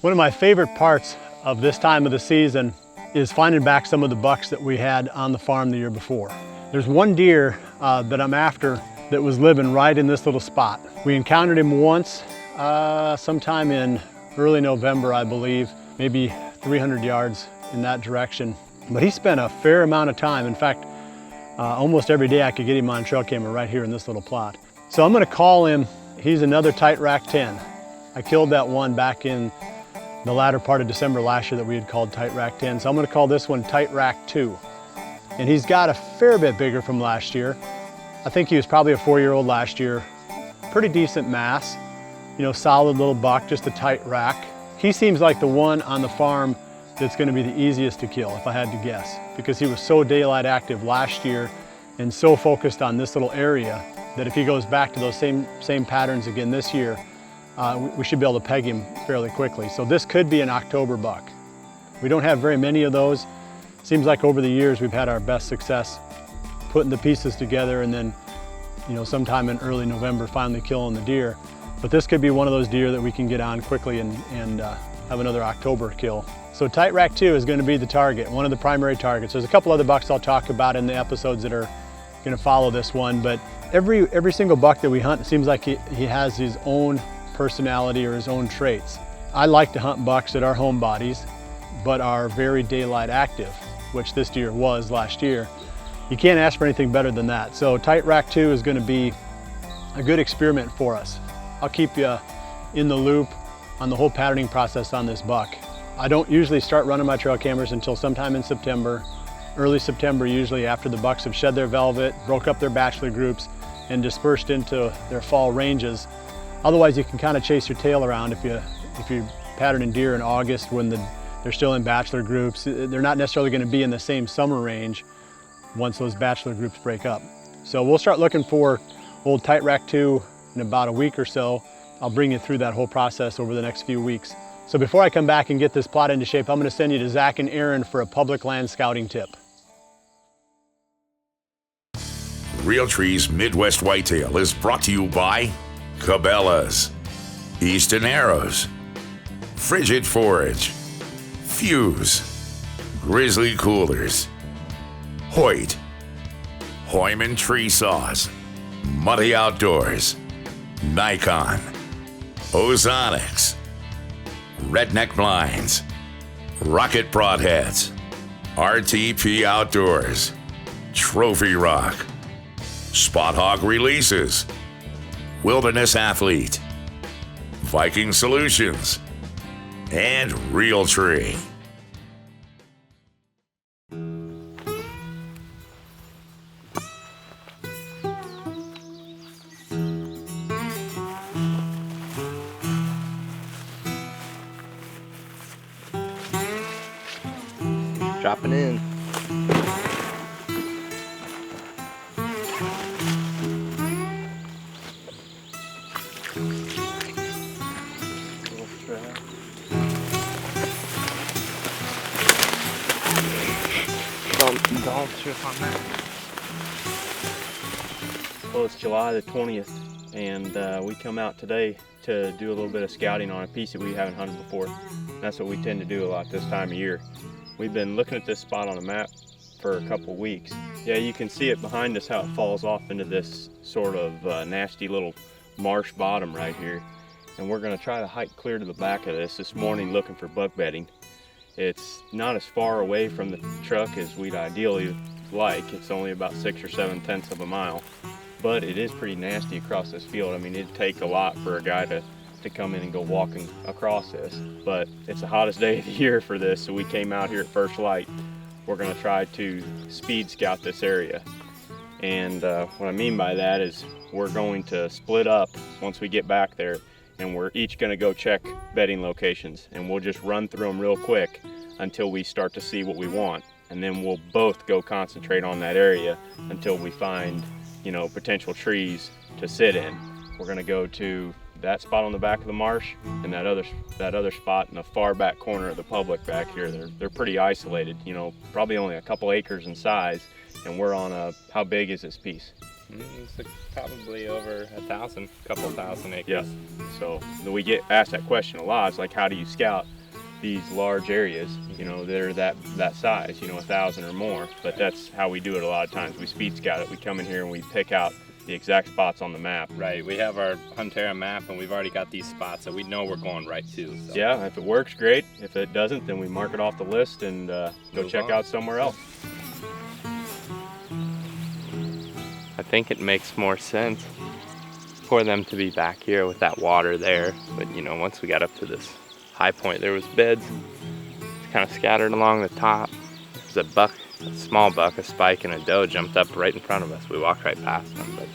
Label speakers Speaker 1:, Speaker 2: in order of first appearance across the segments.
Speaker 1: One of my favorite parts of this time of the season is finding back some of the bucks that we had on the farm the year before. There's one deer that I'm after that was living right in this little spot. We encountered him once, sometime in early November, I believe, maybe 300 yards in that direction. But he spent a fair amount of time. In fact, almost every day I could get him on trail camera right here in this little plot. So I'm gonna call him, he's another tight rack 10. I killed that one back in the latter part of December last year that we had called tight rack 10. So I'm gonna call this one tight rack 2. And he's got a fair bit bigger from last year. I think he was probably a 4-year-old last year. Pretty decent mass, you know, solid little buck, just a tight rack. He seems like the one on the farm that's gonna be the easiest to kill, if I had to guess, because he was so daylight active last year and so focused on this little area that if he goes back to those same patterns again this year, we should be able to peg him fairly quickly. So this could be an October buck. We don't have very many of those. Seems like over the years we've had our best success putting the pieces together and then, you know, sometime in early November finally killing the deer. But this could be one of those deer that we can get on quickly and have another October kill. So tight rack 2 is going to be the target, one of the primary targets. There's a couple other bucks I'll talk about in the episodes that are going to follow this one, but every single buck that we hunt, it seems like he has his own personality or his own traits. I like to hunt bucks that are homebodies, but are very daylight active, which this deer was last year. You can't ask for anything better than that. So tight rack 2 is going to be a good experiment for us. I'll keep you in the loop on the whole patterning process on this buck. I don't usually start running my trail cameras until sometime in September, early September usually, after the bucks have shed their velvet, broke up their bachelor groups, and dispersed into their fall ranges. Otherwise, you can kind of chase your tail around if you pattern in deer in August when they're still in bachelor groups. They're not necessarily going to be in the same summer range once those bachelor groups break up. So we'll start looking for old tight rack 2 in about a week or so. I'll bring you through that whole process over the next few weeks. So before I come back and get this plot into shape, I'm going to send you to Zach and Aaron for a public land scouting tip.
Speaker 2: Realtree's Midwest Whitetail is brought to you by Cabela's, Easton Arrows, Frigid Forage, Fuse, Grizzly Coolers, Hoyt, Hoyman Tree Saws, Muddy Outdoors, Nikon, Ozonics, Redneck Blinds, Rocket Broadheads, RTP Outdoors, Trophy Rock, Spot Hog Releases, Wilderness Athlete, Viking Solutions, and Realtree.
Speaker 3: Dropping in. Don't trip on that.
Speaker 4: Well, it's July the 20th, and we come out today to do a little bit of scouting on a piece that we haven't hunted before. That's what we tend to do a lot this time of year. We've been looking at this spot on the map for a couple weeks. Yeah, you can see it behind us, how it falls off into this sort of nasty little marsh bottom right here. And we're gonna try to hike clear to the back of this morning looking for buck bedding. It's not as far away from the truck as we'd ideally like. It's only about 6 or 7/10 of a mile, but it is pretty nasty across this field. I mean, it'd take a lot for a guy to come in and go walking across this, but it's the hottest day of the year for this, so we came out here at first light. We're gonna try to speed scout this area. And what I mean by that is we're going to split up once we get back there, and we're each gonna go check bedding locations, and we'll just run through them real quick until we start to see what we want. And then we'll both go concentrate on that area until we find, you know, potential trees to sit in. We're gonna go to that spot on the back of the marsh and that other spot in the far back corner of the public back here. They're pretty isolated, you know, probably only a couple acres in size, and we're on a, how big is this piece?
Speaker 5: It's like probably over 1,000, couple thousand acres.
Speaker 4: Yeah. So we get asked that question a lot. It's like, how do you scout these large areas? You know, that are that size. You know, 1,000 or more. But that's how we do it a lot of times. We speed scout it. We come in here and we pick out the exact spots on the map.
Speaker 5: Right. We have our Huntera map, and we've already got these spots that we know we're going right to. So.
Speaker 4: Yeah. If it works, great. If it doesn't, then we mark it off the list and go
Speaker 5: Move
Speaker 4: check
Speaker 5: on.
Speaker 4: out somewhere else.
Speaker 5: I think it makes more sense for them to be back here with that water there. But you know, once we got up to this high point, there was beds kind of scattered along the top. There's a buck, a small buck, a spike, and a doe jumped up right in front of us. We walked right past them. But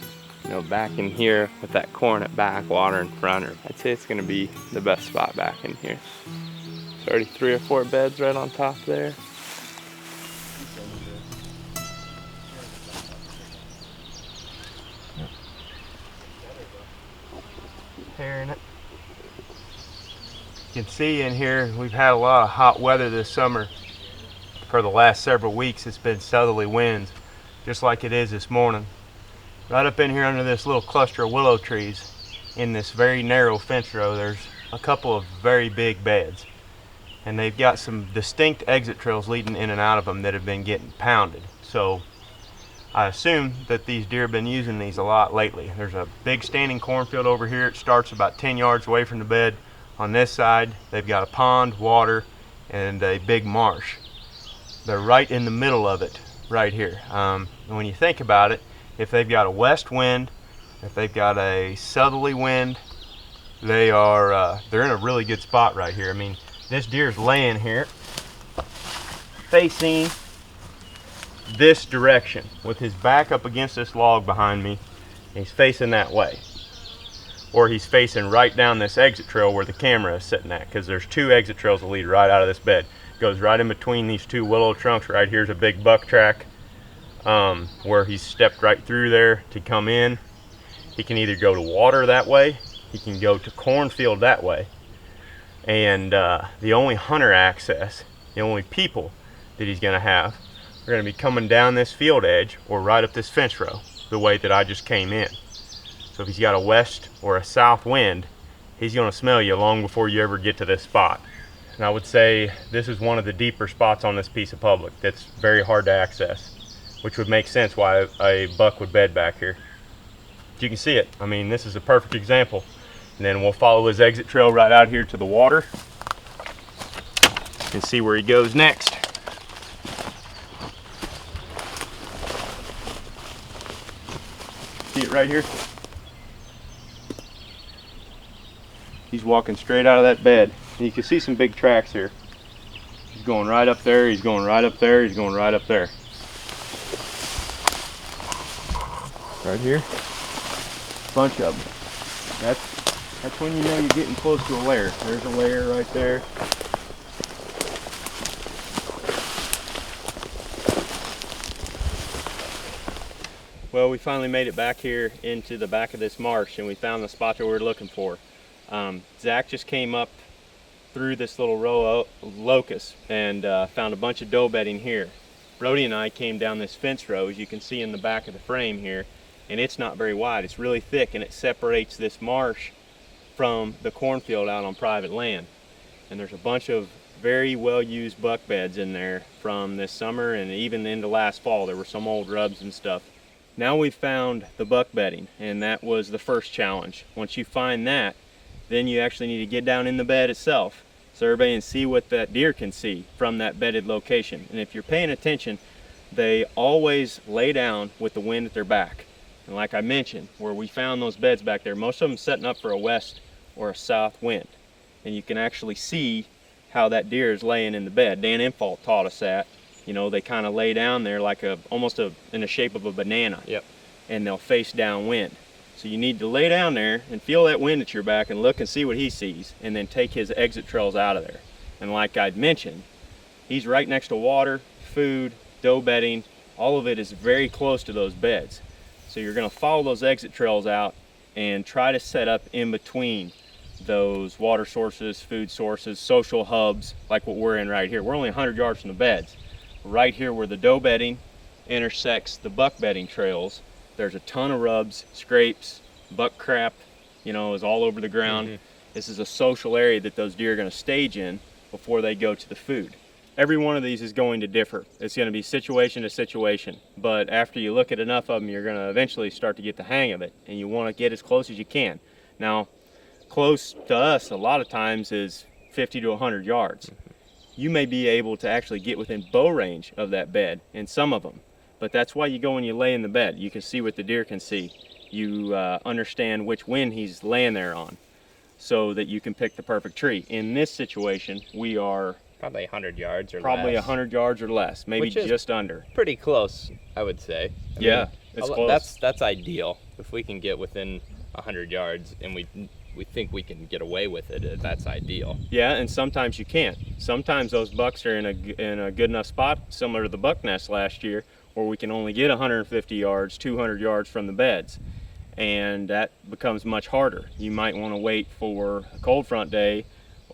Speaker 5: you know, back in here with that corn at back, water in front, I'd say it's gonna be the best spot back in here. There's already 3 or 4 beds right on top there.
Speaker 6: Tearing it. You can see in here we've had a lot of hot weather this summer. For the last several weeks it's been southerly winds, just like it is this morning. Right up in here under this little cluster of willow trees in this very narrow fence row, there's a couple of very big beds, and they've got some distinct exit trails leading in and out of them that have been getting pounded. So I assume that these deer have been using these a lot lately. There's a big standing cornfield over here. It starts about 10 yards away from the bed. On this side, they've got a pond, water, and a big marsh. They're right in the middle of it, right here. And when you think about it, if they've got a west wind, if they've got a southerly wind, they're in a really good spot right here. I mean, this deer's laying here, facing this direction with his back up against this log behind me. He's facing that way, or he's facing right down this exit trail where the camera is sitting at, because there's 2 exit trails that lead right out of this bed. Goes right in between these 2 willow trunks. Right here's a big buck track where he's stepped right through there to come in. He can either go to water that way, he can go to cornfield that way, and the only hunter access, the only people that he's going to have are going to be coming down this field edge or right up this fence row the way that I just came in. So if he's got a west or a south wind, he's going to smell you long before you ever get to this spot. And I would say this is one of the deeper spots on this piece of public that's very hard to access, which would make sense why a buck would bed back here. You can see it. I mean, this is a perfect example. And then we'll follow his exit trail right out here to the water and see where he goes next. See it right here? He's walking straight out of that bed. And you can see some big tracks here. He's going right up there, he's going right up there, he's going right up there. Right here. Bunch of them. That's when you know you're getting close to a lair. There's a lair right there.
Speaker 4: Well, we finally made it back here into the back of this marsh, and we found the spot that we were looking for. Zach just came up through this little row of locust and found a bunch of doe bedding here. Brody and I came down this fence row, as you can see in the back of the frame here, and it's not very wide. It's really thick, and it separates this marsh from the cornfield out on private land. And there's a bunch of very well used buck beds in there from this summer and even into last fall. There were some old rubs and stuff. Now we've found the buck bedding, and that was the first challenge. Once you find that, then you actually need to get down in the bed itself so everybody can see what that deer can see from that bedded location. And if you're paying attention, they always lay down with the wind at their back. And like I mentioned, where we found those beds back there, most of them setting up for a west or a south wind. And you can actually see how that deer is laying in the bed. Dan Infalt taught us that. You know, they kind of lay down there like almost in the shape of a banana.
Speaker 5: Yep.
Speaker 4: And they'll face downwind. So you need to lay down there and feel that wind at your back and look and see what he sees, and then take his exit trails out of there. And like I'd mentioned, he's right next to water, food, doe bedding. All of it is very close to those beds. So you're going to follow those exit trails out and try to set up in between those water sources, food sources, social hubs, like what we're in right here. We're only 100 yards from the beds. Right here where the doe bedding intersects the buck bedding trails, There's a ton of rubs, scrapes, buck crap, you know, is all over the ground. This is a social area that those deer are going to stage in before they go to the food. Every one of these is going to differ. It's going to be situation to situation, but after you look at enough of them, you're going to eventually start to get the hang of it, and you want to get as close as you can. Now, close to us a lot of times is 50 to 100 yards. You may be able to actually get within bow range of that bed in some of them, but that's why you go and you lay in the bed. You can see what the deer can see. You understand which wind he's laying there on so that you can pick the perfect tree. In this situation, we are
Speaker 5: Probably 100 yards or
Speaker 4: probably
Speaker 5: less.
Speaker 4: 100 yards or less, maybe
Speaker 5: Which is
Speaker 4: just under.
Speaker 5: Pretty close, I would say. I
Speaker 4: Yeah,
Speaker 5: mean,
Speaker 4: it's close.
Speaker 5: That's ideal. If we can get within 100 yards and we think we can get away with it, that's ideal.
Speaker 4: Yeah, and sometimes you can't. Sometimes those bucks are in a good enough spot, similar to the buck nest last year, where we can only get 150 yards, 200 yards from the beds, and that becomes much harder. You might want to wait for a cold front day,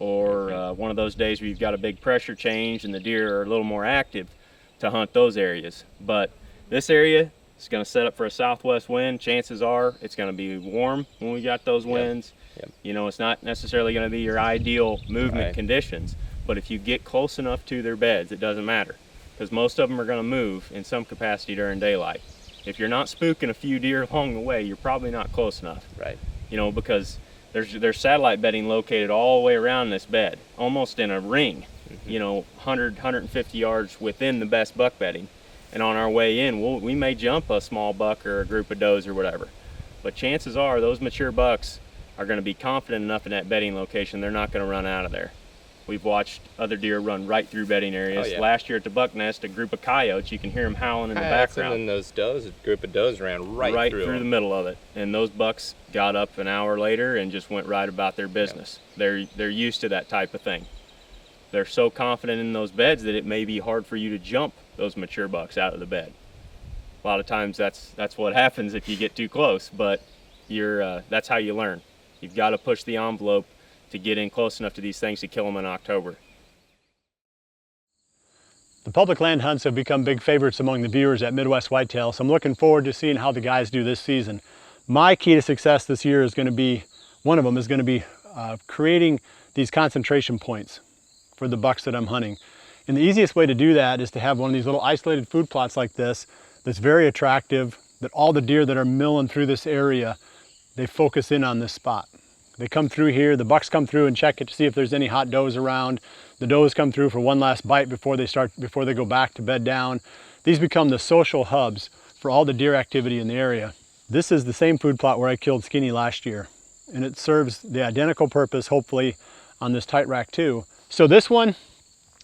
Speaker 4: or one of those days where you've got a big pressure change and the deer are a little more active to hunt those areas. But this area is going to set up for a southwest wind. Chances are it's going to be warm when we got those winds.
Speaker 5: Yep.
Speaker 4: You know, it's not necessarily going to be your ideal movement
Speaker 5: Right.
Speaker 4: conditions, but if you get close enough to their beds, it doesn't matter, because most of them are going to move in some capacity during daylight. If you're not spooking a few deer along the way, you're probably not close enough.
Speaker 5: Right.
Speaker 4: You know, because there's satellite bedding located all the way around this bed, almost in a ring, you know, 100, 150 yards within the best buck bedding. And on our way in, we may jump a small buck or a group of does or whatever. But chances are those mature bucks are going to be confident enough in that bedding location, they're not going to run out of there. We've watched other deer run right through bedding areas.
Speaker 5: Oh, yeah.
Speaker 4: Last year at the buck nest, a group of coyotes, you can hear them howling in the background.
Speaker 5: And then those does, a group of does ran right through
Speaker 4: the
Speaker 5: them.
Speaker 4: middle of it, and those bucks got up an hour later and just went right about their business. They're used to that type of thing. They're so confident in those beds that it may be hard for you to jump those mature bucks out of the bed. A lot of times that's what happens if you get too close, but that's how you learn. You've got to push the envelope to get in close enough to these things to kill them in October.
Speaker 1: The public land hunts have become big favorites among the viewers at Midwest Whitetail, so I'm looking forward to seeing how the guys do this season. My key to success this year is going to be, one of them is going to be creating these concentration points for the bucks that I'm hunting. And the easiest way to do that is to have one of these little isolated food plots like this that's very attractive, that all the deer that are milling through this area, they focus in on this spot. They come through here, the bucks come through and check it to see if there's any hot does around. The does come through for one last bite before they go back to bed down. These become the social hubs for all the deer activity in the area. This is the same food plot where I killed Skinny last year, and it serves the identical purpose, hopefully, on this tight rack too. So this one,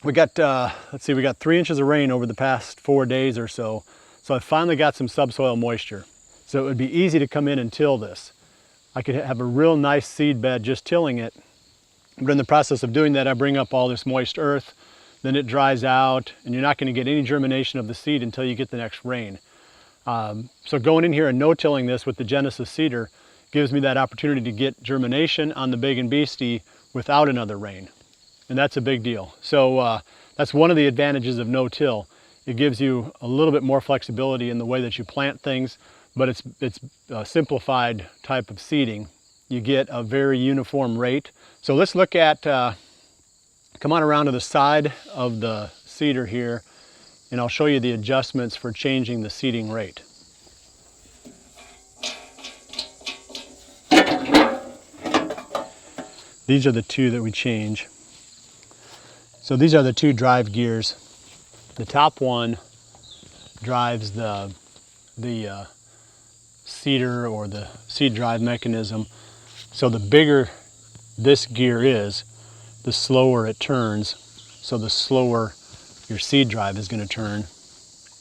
Speaker 1: we got, let's see, we got 3 inches of rain over the past 4 days or so. So I finally got some subsoil moisture. So it would be easy to come in and till this. I could have a real nice seed bed just tilling it. But in the process of doing that, I bring up all this moist earth, then it dries out, and you're not going to get any germination of the seed until you get the next rain. So going in here and no-tilling this with the Genesis seeder gives me that opportunity to get germination on the big and beastie without another rain. And that's a big deal. So that's one of the advantages of no-till. It gives you a little bit more flexibility in the way that you plant things, but it's a simplified type of seeding. You get a very uniform rate. So let's look at, come on around to the side of the seeder here, and I'll show you the adjustments for changing the seeding rate. These are the two that we change. So these are the two drive gears. The top one drives the seeder or the seed drive mechanism. So the bigger this gear is, the slower it turns. So the slower your seed drive is going to turn.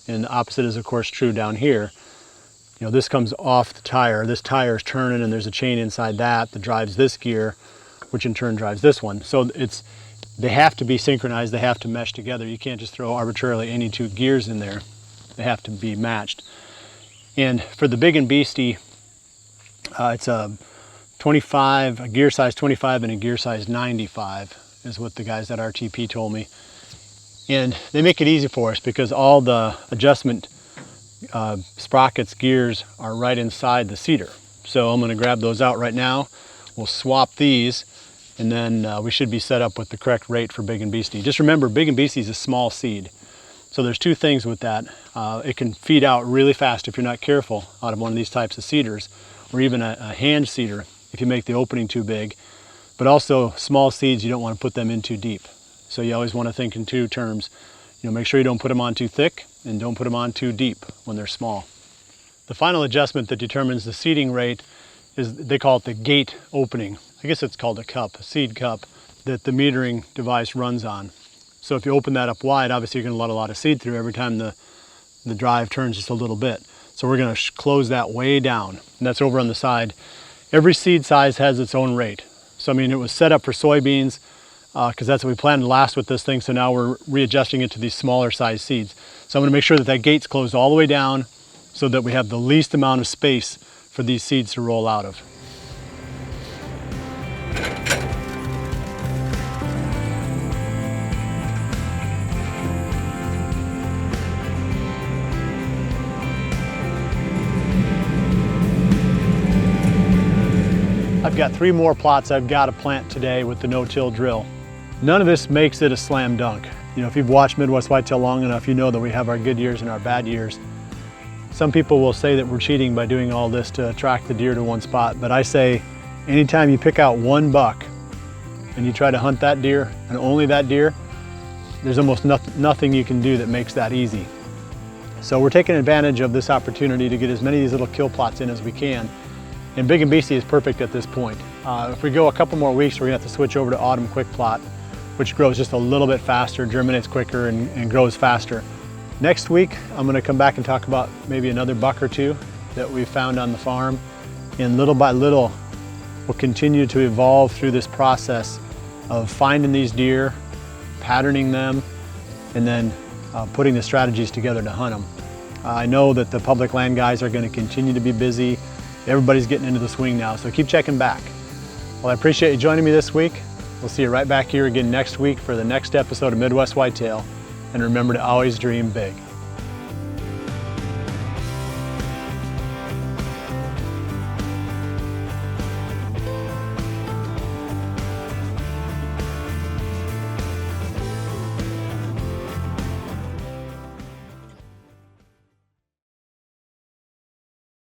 Speaker 1: And the opposite is of course true down here. You know, this comes off the tire. This tire is turning and there's a chain inside that drives this gear, which in turn drives this one. So they have to be synchronized, they have to mesh together. You can't just throw arbitrarily any two gears in there. They have to be matched. And for the big and beastie, it's a 25, a gear size 25 and a gear size 95 is what the guys at RTP told me. And they make it easy for us because all the adjustment sprockets, gears are right inside the seeder. So I'm going to grab those out right now. We'll swap these, and then we should be set up with the correct rate for Big and Beastie. Just remember, Big and Beastie is a small seed. So there's two things with that. It can feed out really fast if you're not careful out of one of these types of seeders, or even a hand seeder if you make the opening too big. But also small seeds, you don't want to put them in too deep. So you always want to think in two terms. Make sure you don't put them on too thick and don't put them on too deep when they're small. The final adjustment that determines the seeding rate is, they call it the gate opening. I guess it's called a cup, a seed cup, that the metering device runs on. So if you open that up wide, obviously you're going to let a lot of seed through every time the drive turns just a little bit. So we're going to close that way down, and that's over on the side. Every seed size has its own rate. So I mean, it was set up for soybeans because that's what we planned last with this thing. So now we're readjusting it to these smaller size seeds. So I'm going to make sure that that gate's closed all the way down so that we have the least amount of space for these seeds to roll out of. I've got 3 more plots I've got to plant today with the no-till drill. None of this makes it a slam dunk. If you've watched Midwest Whitetail long enough, you know that we have our good years and our bad years. Some people will say that we're cheating by doing all this to attract the deer to one spot, but I say anytime you pick out one buck and you try to hunt that deer and only that deer, there's almost nothing you can do that makes that easy. So we're taking advantage of this opportunity to get as many of these little kill plots in as we can. And Big and Beastie is perfect at this point. If we go a couple more weeks, we're gonna have to switch over to Autumn Quick Plot, which grows just a little bit faster, germinates quicker, and grows faster. Next week, I'm gonna come back and talk about maybe another buck or two that we found on the farm. And little by little, we'll continue to evolve through this process of finding these deer, patterning them, and then putting the strategies together to hunt them. I know that the public land guys are gonna continue to be busy. Everybody's getting into the swing now, so keep checking back. Well, I appreciate you joining me this week. We'll see you right back here again next week for the next episode of Midwest Whitetail. And remember to always dream big.